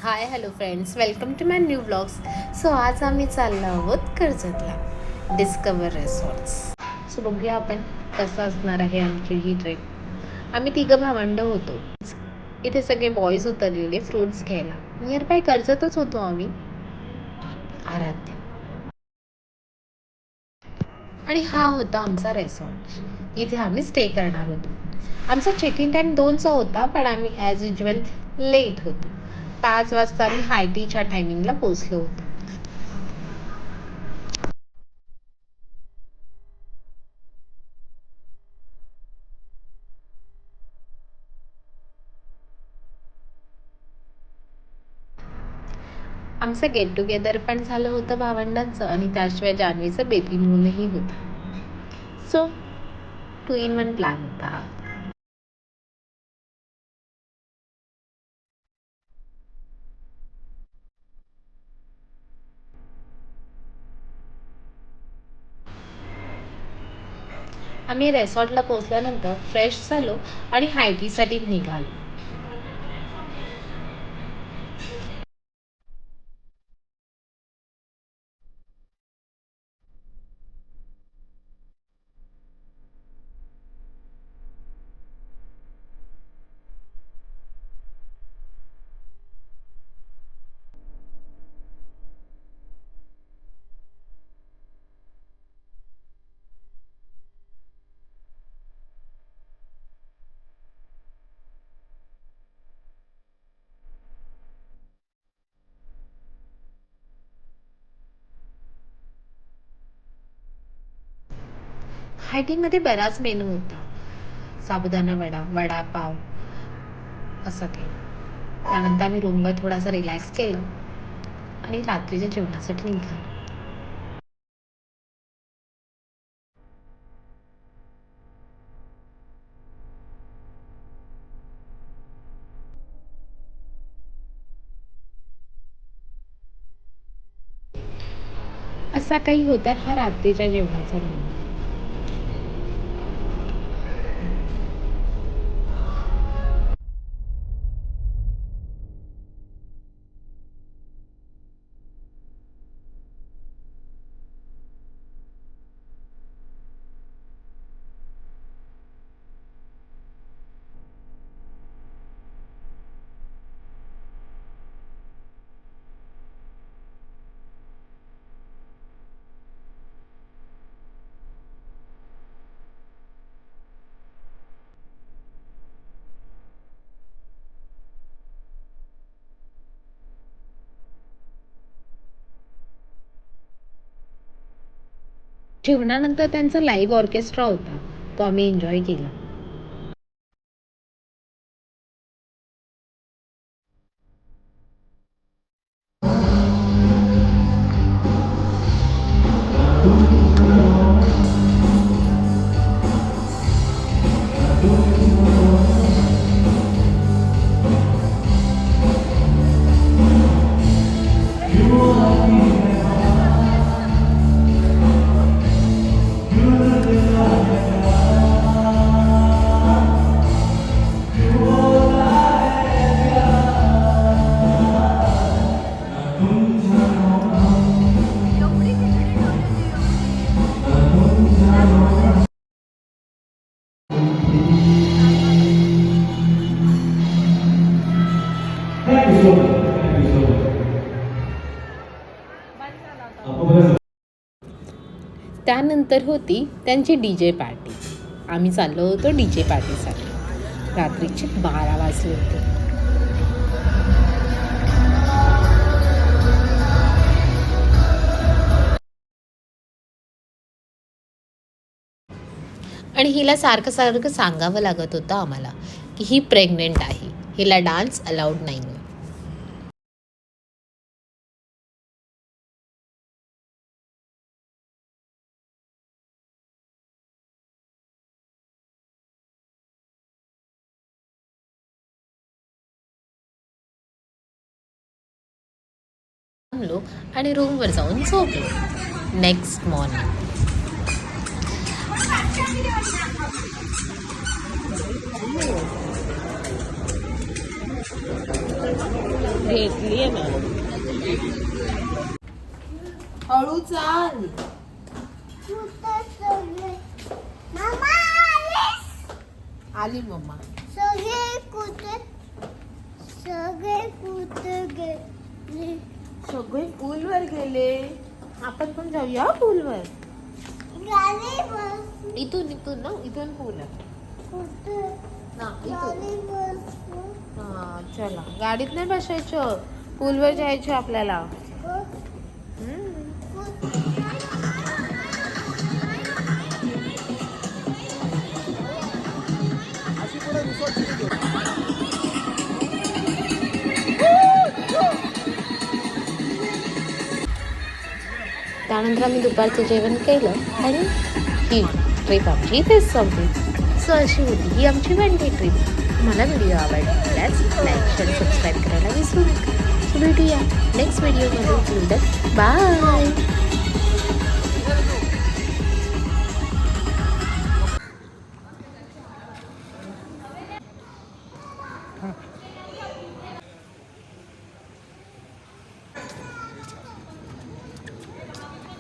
High hello friends, welcome to my new blogs. So आज आम्ही चाललो आहोत कर्जतला डिस्कवर रिसॉर्ट्स. सो बघूया आपण कसं असणार आहे आमची ही ट्रिप. आम्ही तिघं भावंड होतो. इथे सगळे बॉईज उतरलेले फ्रुट्स घ्यायला. नियर बाय कर्जतच होतो आम्ही. आराध्य आणि हा होता आमचा रेसॉर्ट. इथे आम्ही स्टे करणार होतो. आमचा चेक इन टाईम 2चा होता, पण आम्ही ॲज युजल लेट होतो. 5 वाजता आम्ही हायटीच्या टायमिंगला पोचलो होतो. आमचं गेट टुगेदर पण झालं होतं भावंडांचं, आणि त्याशिवाय जान्हवीचं बेबी मूनही होतं. सो 2 in 1 प्लॅन होता हा. आम्ही रेसॉर्टला पोहोचल्यानंतर फ्रेश झालो आणि हायटीसाठी निघालो. हायटीमध्ये बराच मेनू होता. साबुदाणा वडा, वडापाव असं काही. त्यानंतर आम्ही रूमवर थोडासा रिलॅक्स केलं आणि रात्रीच्या जेवणासाठी निघालो. असा काही होता हा रात्रीच्या जेवणाचा मेनू. जेवणानंतर त्यांचा लाईव्ह ऑर्केस्ट्रा होता, तो आम्ही एन्जॉय केला. त्यानंतर होती त्यांची DJ पार्टी. आम्ही चाललो होतो DJ पार्टीसाठी. रात्रीचे 12 वाजले होते. आणि हिला सारखं सारखं सांगावं लागत होतं आम्हाला की ही प्रेग्नेंट आहे, हिला डान्स अलाउड नाही. थांबलो आणि रूमवर जाऊन झोपलो. नेक्स्ट मॉर्निंग घेतली ना. हळू चाल. आली मम्मा. सगळे पूलवर गेले. आपण पण जाऊया पूलवर. इथून इथून ना, इथून पूल आहे ना, इथून. हा चला, गाडीत नाही बसायचं, पूलवर जायचं आपल्याला. त्यानंतर आम्ही दुपारचं जेवण केलं आणि ही ट्रिप आमची इथेच संपली. सो अशी होती ही आमची वन डे ट्रिप. मला व्हिडिओ आवडल्यास लाईक शेअर सबस्क्राईब करायला विसरू नका. सो भेटूया नेक्स्ट व्हिडिओमध्ये. बाय.